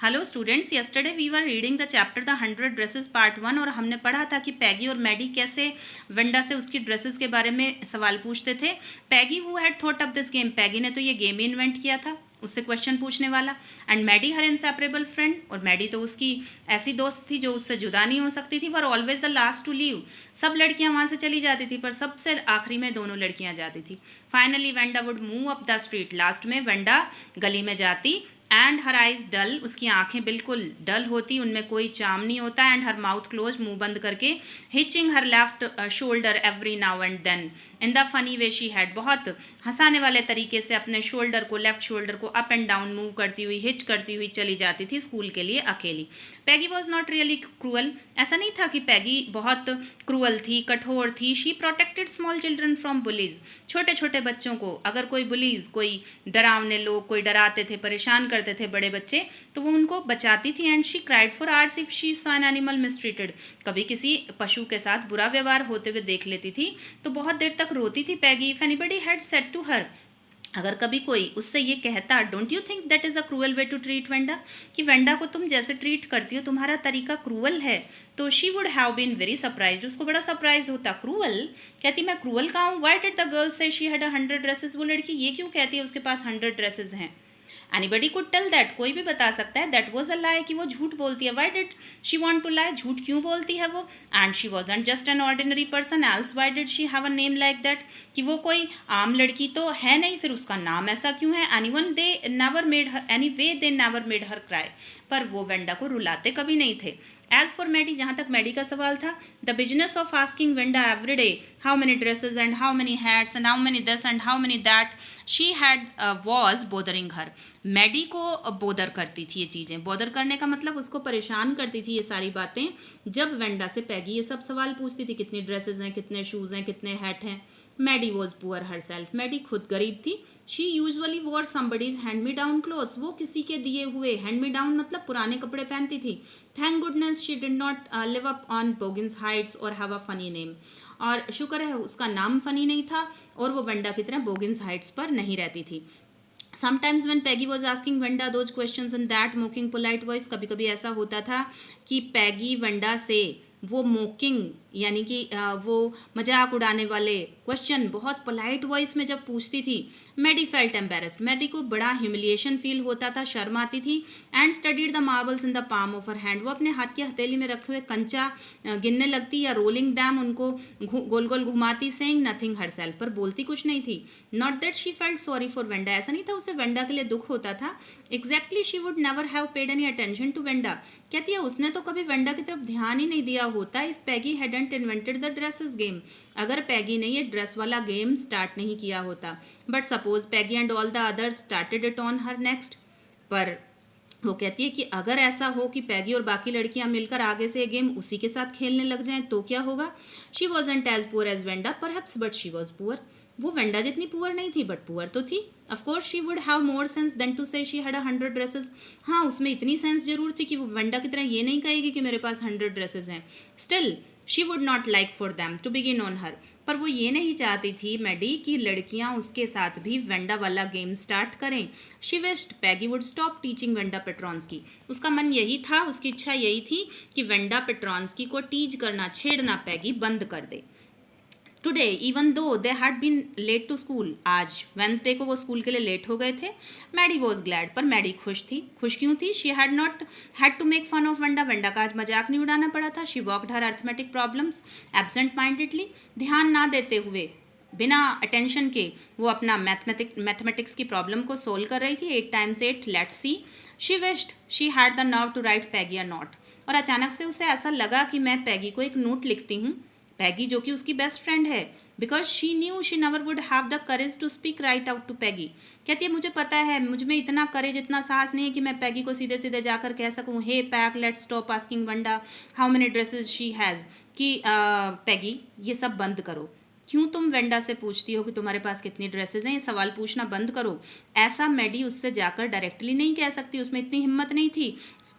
Hello students, yesterday we were reading the chapter the 100 dresses part 1 और हमने पढ़ा था कि पैगी और मैडी कैसे वेंडा से उसकी ड्रेसेस के बारे में सवाल पूछते थे। Peggy who had thought up this game, Peggy ने तो ये गेम ही इन्वेंट किया था, उससे क्वेश्चन पूछने वाला। And Maddie her inseparable friend, और मैडी तो उसकी ऐसी दोस्त थी जो उससे जुदा नहीं हो सकती थी। Were always the last to leave, सब लड़कियां वहां से चली जाती थी पर सबसे आखिरी में दोनों लड़कियां जाती थी। Finally Wanda would move up the street, last में वेंडा गली में जाती। एंड हर आइज डल, उसकी आंखें बिल्कुल डल होती, उनमें कोई चाम नहीं होता। एंड हर माउथ क्लोज, मुंह बंद करके। Hitching her left shoulder every now and then in the funny way she had, बहुत हंसाने वाले तरीके से अपने शोल्डर को, लेफ्ट शोल्डर को अप एंड डाउन मूव करती हुई, हिच करती हुई चली जाती थी स्कूल के लिए अकेली। पैगी वॉज नॉट रियली क्रूअल, ऐसा नहीं था कि पैगी बहुत क्रूअल थी, कठोर थी। She protected small children from bullies, छोटे छोटे बच्चों को अगर कोई बुलीज, कोई डरावने लोग, कोई डराते थे, परेशान करते थे बड़े बच्चे, तो वो उनको बचाती थी। And she cried for hours if she saw an animal mistreated, कभी किसी पशु के साथ बुरा व्यवहार होते हुए देख लेती थी तो बहुत देर तक रोती थी Peggy. If anybody had said to her, अगर कभी कोई उससे ये कहता, don't you think that is a cruel way to treat Wanda, कि वेंडा को तुम जैसे ट्रीट करती हो तुम्हारा तरीका क्रूअल है, तो she would have been very surprise, उसको बड़ा सरप्राइज होता। क्रूअल, कहती मैं क्रूअल कहाँ हूँ। व्हाई डिड द गर्ल से शी हैड 100 ड्रेसेस, वो लड़की ये क्यों कहती है उसके पास 100 ड्रेसेस हैं। एनीबडी कुड टेल दैट, कोई भी बता सकता है, दैट वॉज अ लाई, कि वो झूठ बोलती है। Why did she want to lie, झूठ क्यों बोलती है वो। And she wasn't just an ordinary person else why did she have a name like that, कि वो कोई आम लड़की तो है नहीं, फिर उसका नाम ऐसा क्यों है। Anyone they never made her, any way they never made her cry, पर वो वेंडा को रुलाते कभी नहीं थे। एज फॉर मैडी, जहाँ तक मैडी का सवाल था, the business of asking Wanda every day how many dresses and how many hats and how many this and how many that she had was bothering her, Maddie को bother करती थी ये चीज़ें। बोदर करने का मतलब उसको परेशान करती थी ये सारी बातें, जब वेंडा से पैगी ये सब सवाल पूछती थी, कितनी ड्रेसेस हैं, कितने शूज़ हैं, कितने हैट हैं। Maddie was poor herself, Maddie खुद गरीब थी। She usually wore somebody's hand me down clothes, वो किसी के दिए हुए, हैंड मी डाउन मतलब पुराने कपड़े पहनती थी। Thank goodness she did not live up on Boggins Heights और हैव अ फनी नेम, और शुक्र है उसका नाम फनी नहीं था और वो वेंडा की तरह बोगिन्स हाइट्स पर नहीं रहती थी। Sometimes when Peggy was asking Wanda those questions in that mocking polite voice, कभी कभी ऐसा होता था कि पैगी वेंडा से वो मोकिंग यानी कि वो मजाक उड़ाने वाले क्वेश्चन बहुत पोलाइट वॉइस में जब पूछती थी। मैडी फेल्ट एम्बेरस्ड, मैडी को बड़ा ह्यूमिलिएशन फील होता था, शर्म आती थी। And studied the marbles in the palm of her hand, वो अपने हाथ की हथेली में रखे हुए कंचा गिनने लगती या रोलिंग दैम, उनको गोल गोल घुमाती, सेइंग नथिंग हर सेल्फ, पर बोलती कुछ नहीं थी। Not that she felt sorry for Wanda, ऐसा नहीं था उसे वेंडा के लिए दुख होता था। Exactly she would never have paid any attention to Wanda, कहती है उसने तो कभी वेंडा की तरफ ध्यान ही नहीं दिया होता। If Peggy hadn't invented the dresses game, अगर पैगी ने ये ड्रेस वाला गेम स्टार्ट नहीं किया होता। But suppose Peggy and all the others started it on her next, पर वो कहती है कि अगर ऐसा हो कि पैगी और बाकी लड़कियां मिलकर आगे से ये गेम उसी के साथ खेलने लग जाएं तो क्या होगा। She wasn't as poor as Wanda perhaps, but she was poor, वो वेंडा जितनी पुअर नहीं थी बट पुअर तो थी। Of course she would have more sense than to say she had 100 dresses, हाँ उसमें इतनी सेंस जरूर थी कि वो वेंडा की तरह ये नहीं कहेगी कि मेरे पास 100 ड्रेसेस हैं। Still she would not like for them to begin on her, पर वो ये नहीं चाहती थी मैडी कि लड़कियां उसके साथ भी वेंडा वाला गेम स्टार्ट करें। She wished Peggy would stop teaching Wanda Petronski, उसका मन यही था, उसकी इच्छा यही थी कि वेंडा पेट्रॉन्स्की को टीच करना, छेड़ना पैगी बंद कर दे। Today even though they had been late to school, आज वेंसडे को वो स्कूल के लिए लेट हो गए थे। मैडी वॉज ग्लैड, पर मैडी खुश थी। खुश क्यों थी। She had not had to make fun of Wanda, Wanda का आज मजाक नहीं उड़ाना पड़ा था। She worked her arithmetic problems absent mindedly, ध्यान ना देते हुए, बिना अटेंशन के वो अपना मैथमेटिक्स की प्रॉब्लम को सोल्व कर रही थी। 8 times 8 let's see. She wished she had the nerve to write Peggy a note, और अचानक से उसे ऐसा लगा कि मैं पैगी को एक नोट लिखती हूँ, पैगी जो कि उसकी बेस्ट फ्रेंड है। Because she knew she never would have the courage to speak right out to Peggy, कहती है मुझे पता है मुझ में इतना करेज, इतना साहस नहीं है कि मैं पैगी को सीधे सीधे जाकर कह सकूँ, hey Peg let's stop asking Wanda how many dresses she has, कि पैगी ये सब बंद करो, क्यों तुम वेंडा से पूछती हो कि तुम्हारे पास कितनी ड्रेसेस हैं, ये सवाल पूछना बंद करो। ऐसा मैडी उससे जाकर डायरेक्टली नहीं कह सकती, उसमें इतनी हिम्मत नहीं थी,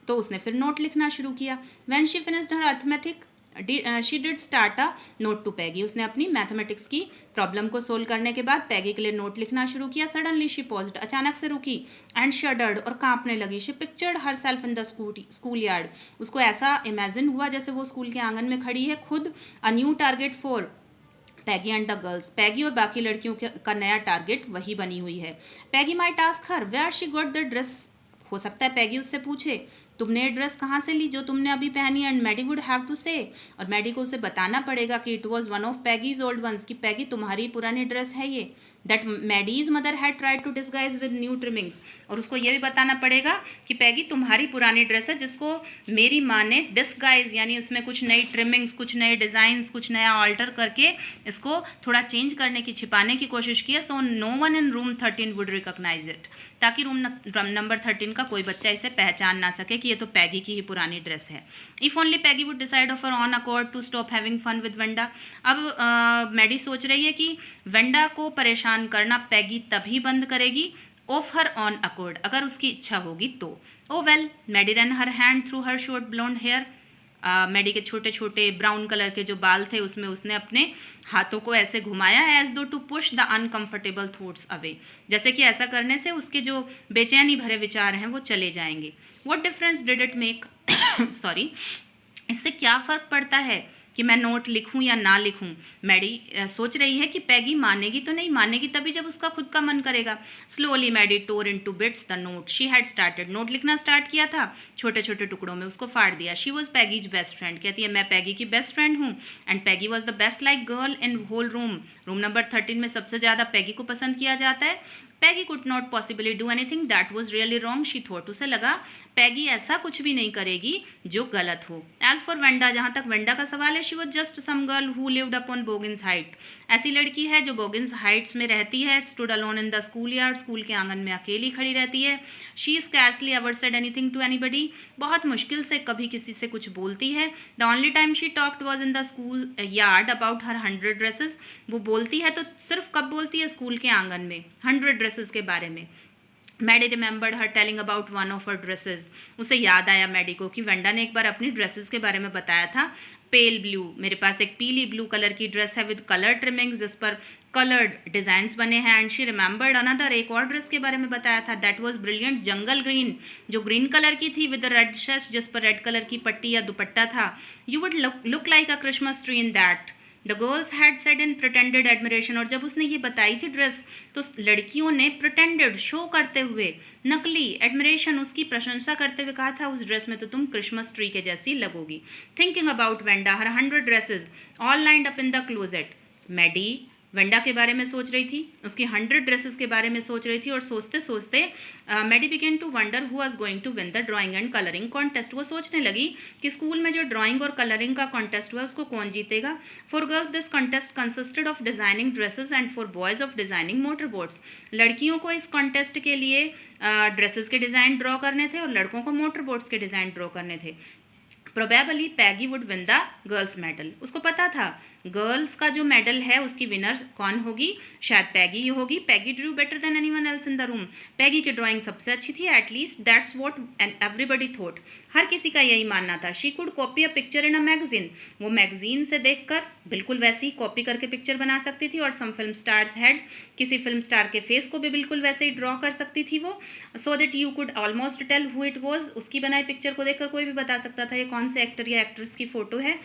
तो उसने फिर नोट लिखना शुरू किया। When she finished her arithmetic she did start a note to Peggy, उसने अपनी मैथमेटिक्स की प्रॉब्लम को सोल्व करने के बाद पैगी के लिए नोट लिखना शुरू किया। सडनली शी पॉज्ड, अचानक से रुकी, एंड शडर्ड, और कांपने लगी। She pictured her self in the school yard, उसको ऐसा इमेजिन हुआ जैसे वो स्कूल के आंगन में खड़ी है खुद। A new target for Peggy and the girls, Peggy और बाकी लड़कियों का नया टारगेट वही बनी हुई है। Peggy might ask her where she got the dress, हो सकता है पैगी उससे पूछे तुमने ये ड्रेस कहाँ से ली जो तुमने अभी पहनी। And Maddie would have to say, और मैडी को उसे बताना पड़ेगा कि it was one of Peggy's old ones, कि पैगी तुम्हारी पुरानी ड्रेस है ये। That Maddie's mother had tried to disguise with new trimmings, और उसको ये भी बताना पड़ेगा कि पैगी तुम्हारी पुरानी ड्रेस है जिसको मेरी माँ ने डिस्गाइज यानी उसमें कुछ नई ट्रिमिंग्स, कुछ नए डिज़ाइंस, कुछ नया ऑल्टर करके इसको थोड़ा चेंज करने की, छिपाने की कोशिश की है। So no one in room 13 would recognise it, ताकि रूम नंबर 13 का कोई बच्चा इसे पहचान ना सके कि ये तो पैगी की ही पुरानी ड्रेस है। If only Peggy would decide of her own accord to stop having fun with Wanda, अब मैडी सोच रही है कि वेंडा को परेशान करना पैगी तभी बंद करेगी ऑफ हर ऑन अकॉर्ड, अगर उसकी इच्छा होगी तो। Oh well, Maddie ran her hand through her short blonde hair, Maddie के छोटे छोटे ब्राउन कलर के जो बाल थे उसमें उसने अपने हाथों को ऐसे घुमाया, as though to push the uncomfortable thoughts away, जैसे कि ऐसा करने से उसके जो बेचैनी भरे विचार हैं वो चले जाएंगे। What difference did it make, sorry, इससे क्या फ़र्क पड़ता है कि मैं नोट लिखूं या ना लिखूं। मैडी सोच रही है कि पैगी मानेगी तो नहीं, मानेगी तभी जब उसका खुद का मन करेगा। Slowly Maddie tore into bits the note she had started, note लिखना स्टार्ट किया था, छोटे छोटे टुकड़ों में उसको फाड़ दिया। She was Peggy's best friend, कहती है मैं पैगी की बेस्ट फ्रेंड हूँ, and Peggy was the best like girl in whole room, room number 13 में सबसे ज़्यादा पैगी को पसंद किया जाता है। Peggy could not possibly do anything that was really wrong she thought, उसे लगा पैगी ऐसा कुछ भी नहीं करेगी जो गलत हो। एज फॉर वेंडा, जहाँ तक वेंडा का सवाल है, she was just some girl who lived upon Boggins Height, ऐसी लड़की है जो बोगिन्स हाइट्स में रहती है। Stood alone in the school yard, school के आंगन में अकेली खड़ी रहती है। She scarcely ever said anything to anybody, बहुत मुश्किल से कभी किसी से कुछ बोलती है। The only time she talked was in the school yard about her 100 dresses, वो बोलती है तो सिर्फ कब बोलती है, स्कूल के आंगन में 100 ड्रेसेस के बारे में। Maddie remembered her telling about one of her dresses, उसे याद आया मैडी को कि वेंडा ने एक बार अपनी ड्रेसेस के बारे में बताया था। पेल ब्लू, मेरे पास एक पीली ब्लू कलर की ड्रेस है विद कलर ट्रिमिंग्स, जिस पर कलर्ड डिजाइंस बने हैं। एंड शी रिमेंबर्ड अनदर, एक और ड्रेस के बारे में बताया था, that was brilliant jungle green, जो ग्रीन कलर की थी, विद रेड शेस्ट, जिस पर रेड कलर की पट्टी या दुपट्टा था। You would look like a Christmas tree in that, the girls had said in pretended admiration, और जब उसने ये बताई थी ड्रेस तो लड़कियों ने प्रिटेंडेड, शो करते हुए, नकली, एडमिरेशन, उसकी प्रशंसा करते हुए कहा था उस ड्रेस में तो तुम क्रिसमस ट्री के जैसी लगोगी। Thinking about Wanda her 100 dresses all lined up in the closet, Maddie Wanda के बारे में सोच रही थी, उसकी 100 ड्रेसेस के बारे में सोच रही थी, और सोचते सोचते Maddie began to wonder who was going to win the drawing and colouring contest, वो सोचने लगी कि स्कूल में जो ड्राइंग और कलरिंग का कॉन्टेस्ट हुआ उसको कौन जीतेगा। For girls this contest consisted of designing dresses and for boys of designing motor boats, लड़कियों को इस कॉन्टेस्ट के लिए ड्रेसेस के डिज़ाइन ड्रॉ करने थे और लड़कों को मोटर बोट्स के डिज़ाइन ड्रॉ करने थे। Probably Peggy would win the girls medal, उसको पता था गर्ल्स का जो मेडल है उसकी विनर कौन होगी, शायद पैगी ही होगी। Peggy drew better than anyone else in the room, Peggy की ड्राइंग सबसे अच्छी थी, at least that's what everybody thought, हर किसी का यही मानना था। She could copy a picture in a magazine, वो मैगजीन से देखकर बिल्कुल वैसे ही कॉपी करके पिक्चर बना सकती थी, और सम फिल्म स्टार्स हैड, किसी फिल्म स्टार के फेस को भी बिल्कुल वैसे ही ड्रॉ कर सकती थी वो, so that you could almost tell who it was, उसकी बनाई पिक्चर को देखकर कोई भी बता सकता था ये कौन से एक्टर या एक्ट्रेस की फोटो है।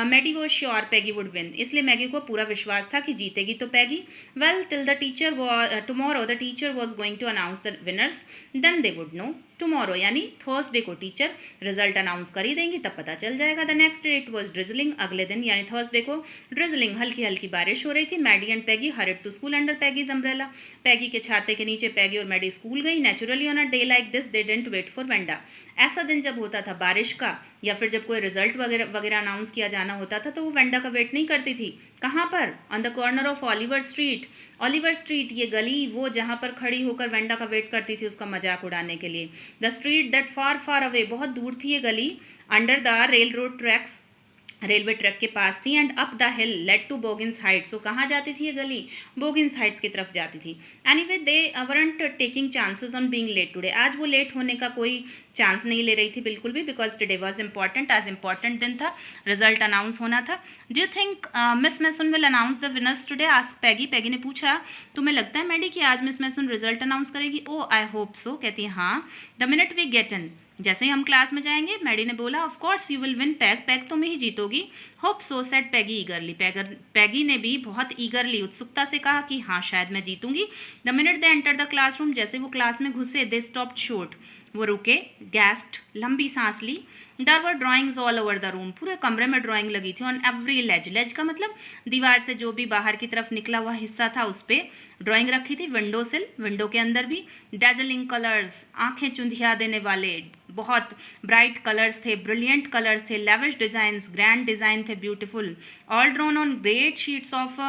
Maddie was sure Peggy would win, इसलिए मैगी को पूरा विश्वास था कि जीतेगी तो Peggy. Well till the teacher tomorrow the teacher was going to announce the winners, then they would know. Tomorrow यानी थर्सडे को टीचर रिजल्ट अनाउंस कर ही देंगी, तब पता चल जाएगा। The next day it was drizzling, अगले दिन यानी थर्सडे को ड्रिजलिंग, हल्की हल्की बारिश हो रही थी। Maddie and Peggy hurried to school under Peggy's umbrella, Peggy के छाते के नीचे पैगी और मैडी स्कूल गई। Naturally on a day like this they didn't wait for Wanda, ऐसा दिन जब होता था बारिश का या फिर जब कोई रिजल्ट वगैरह वगैरह अनाउंस किया जाना होता था तो वो वेंडा का वेट नहीं करती थी। कहाँ पर, on the corner of Oliver street, Oliver street ये गली वो जहाँ पर खड़ी होकर वेंडा का वेट करती थी उसका मजाक उड़ाने के लिए। The street that far far away, बहुत दूर थी ये गली, under the railroad tracks, railway track के पास थी। And up the hill led to Boggins Heights, so कहाँ जाती थी ये गली, बोगिन्स हाइट्स की तरफ जाती थी। Anyway they weren't taking chances on being late today, आज वो लेट होने का कोई चांस नहीं ले रही थी बिल्कुल भी, बिकॉज टुडे वॉज इम्पॉर्टेंट, आज इम्पॉर्टेंट दिन था, रिजल्ट अनाउंस होना था. Do you think Miss Mason will announce the winners today? Asked Peggy. Peggy ने पूछा तुम्हें लगता है मैडी कि आज मिस मैसन रिजल्ट अनाउंस करेगी? Oh I hope so. कहती है हाँ. The minute we get in, जैसे ही हम क्लास में जाएंगे. मैडी ने बोला of course you will win Peg, Peg तुम ही जीतोगी. होप सो सेड पैगी ईगरली. पैगी ने भी बहुत ईगरली, उत्सुकता से कहा कि हाँ शायद मैं जीतूंगी. The minute they entered the classroom, जैसे वो क्लास में घुसे, दे स्टॉप्ड शॉर्ट, वो रुके. गैस्प्ड, लंबी सांस ली. There were drawings all over the room, पूरे कमरे में ड्राइंग लगी थी. ऑन एवरी लेज, लेज का मतलब दीवार से जो भी बाहर की तरफ निकला हुआ हिस्सा था उस पर ड्राइंग रखी थी. विंडो सिल, विंडो के अंदर भी. डेजलिंग कलर्स, आंखें चुंधिया देने वाले बहुत ब्राइट कलर्स थे, ब्रिलियंट कलर्स थे. लेविश डिजाइंस, ग्रैंड डिजाइन थे, beautiful. All drawn on great sheets of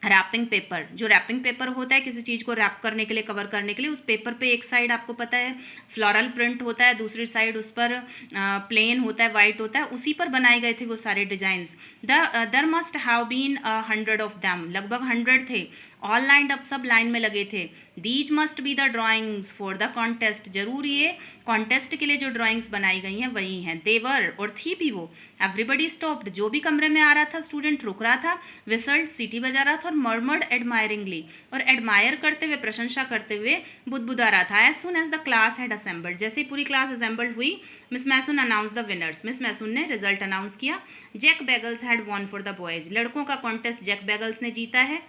wrapping paper. जो रैपिंग पेपर होता है किसी चीज़ को रैप करने के लिए, कवर करने के लिए, उस पेपर पे एक साइड आपको पता है फ्लोरल प्रिंट होता है, दूसरी साइड उस पर प्लेन होता है, वाइट होता है. उसी पर बनाए गए थे वो सारे designs. There must have been 100 of them, लगभग 100 थे. ऑल लाइंड अप, सब लाइन में लगे थे. These must be the drawings for the contest, जरूर ये कॉन्टेस्ट के लिए जो ड्राइंग्स बनाई गई हैं वही हैं. देवर, और थी भी वो. एवरीबडी स्टॉप्ड, जो भी कमरे में आ रहा था स्टूडेंट रुक रहा था. विसल्ड, सीटी बजा रहा था. और मर्मर्ड एडमायरिंगली, और एडमायर करते हुए, प्रशंसा करते हुए बुदबुदा रहा था. As soon as the class had assembled, जैसे ही पूरी क्लास असेंबल्ड हुई, Miss Mason announce the winners, Miss Mason ने रिजल्ट अनाउंस किया. Jack Beggles had won for the boys, लड़कों का कॉन्टेस्ट जैक बैगल्स ने जीता है.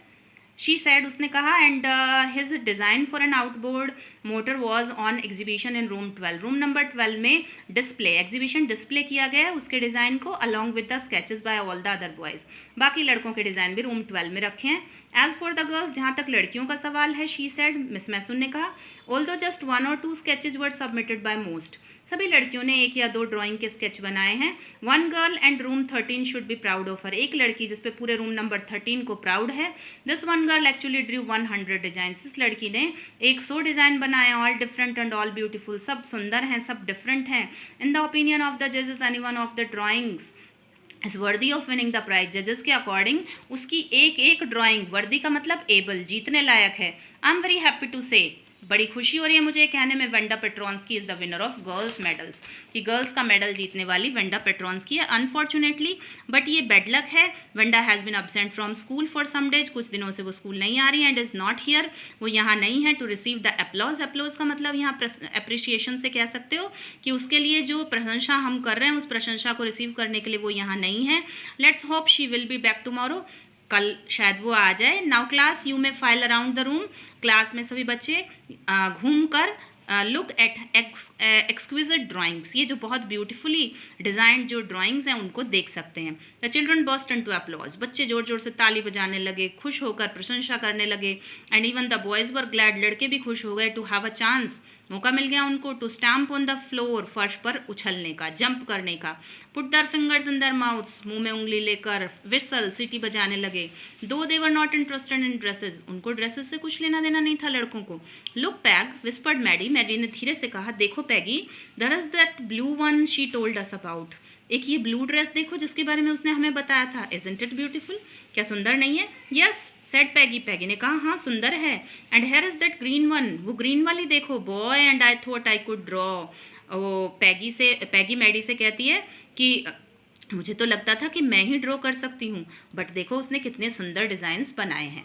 शी सैड, उसने कहा. And his design for an outboard motor was on exhibition in room 12, room number 12 में डिस्प्ले, एग्जीबिशन डिस्प्ले किया गया है उसके डिज़ाइन को, along with the sketches by all the other boys. बाकी लड़कों के डिज़ाइन भी रूम 12 में रखे हैं. एज फॉर द गर्ल्स, जहाँ तक लड़कियों का सवाल है, शी सैड, मिस मैसन ने कहा, although just 1 or 2 sketches were submitted by most, सभी लड़कियों ने 1 या 2 ड्राइंग के स्केच बनाए हैं. 1 girl and room 13 should be proud of her, एक लड़की जिसपे पूरे रूम नंबर 13 को प्राउड है. This 1 girl actually drew 100 designs, इस लड़की ने 100 डिज़ाइन बनाए. All different and all beautiful, सब सुंदर हैं, सब डिफरेंट हैं. In the opinion of the जजेस, any one of the drawings is worthy of winning the prize, जजेस के अकॉर्डिंग उसकी एक एक ड्राइंग, वर्दी का मतलब एबल, जीतने लायक है. I am very happy to say, बड़ी खुशी हो रही है मुझे कहने में, Wanda Petronski is the winner of girls medals, कि गर्ल्स का मेडल जीतने वाली वेंडा पेट्रॉन्स्की है. अनफॉर्चुनेटली, बट ये बैड लक है, Wanda has been absent from school for some days, कुछ दिनों से वो स्कूल नहीं आ रही है. एंड इज़ नॉट हियर, वो यहाँ नहीं है. To receive the applause, applause का मतलब यहाँ अप्रिसिएशन से कह सकते हो कि उसके लिए जो प्रशंसा हम कर रहे हैं उस प्रशंसा को रिसीव करने के लिए वो यहाँ नहीं है. Let's hope she will be back tomorrow, कल शायद वो आ जाए. Now class, you may file around the room, class में सभी बच्चे घूम कर लुक एट एक्सक्विजिट ड्राइंग्स, ये जो बहुत ब्यूटीफुली डिज़ाइंड जो ड्राइंग्स हैं उनको देख सकते हैं. The children burst into applause, बच्चे जोर जोर से ताली बजाने लगे, खुश होकर प्रशंसा करने लगे. And even the boys were glad, लड़के भी खुश हो गए. टू हैव अ चांस, मौका मिल गया उनको. To stamp on the floor, फर्श पर उछलने का, जंप करने का. Put their fingers in their mouths, मुंह में उंगली लेकर. विसल, सीटी बजाने लगे. Though they were not interested in dresses, उनको ड्रेसेस से कुछ लेना देना नहीं था लड़कों को. Look Peg, whispered Maddie, Maddie ने धीरे से कहा, देखो Peggy, there is that blue one she told us about, एक ये ब्लू ड्रेस देखो जिसके बारे में उसने हमें बताया था. इजंट इट ब्यूटीफुल, क्या सुंदर नहीं है? यस सेड पैगी, पैगी ने कहा हाँ सुंदर है. And here is that green one, वो ग्रीन वाली देखो. Boy and I thought I could draw, वो पैगी मैडी से कहती है कि मुझे तो लगता था कि मैं ही ड्रॉ कर सकती हूँ, बट देखो उसने कितने सुंदर डिज़ाइंस बनाए हैं.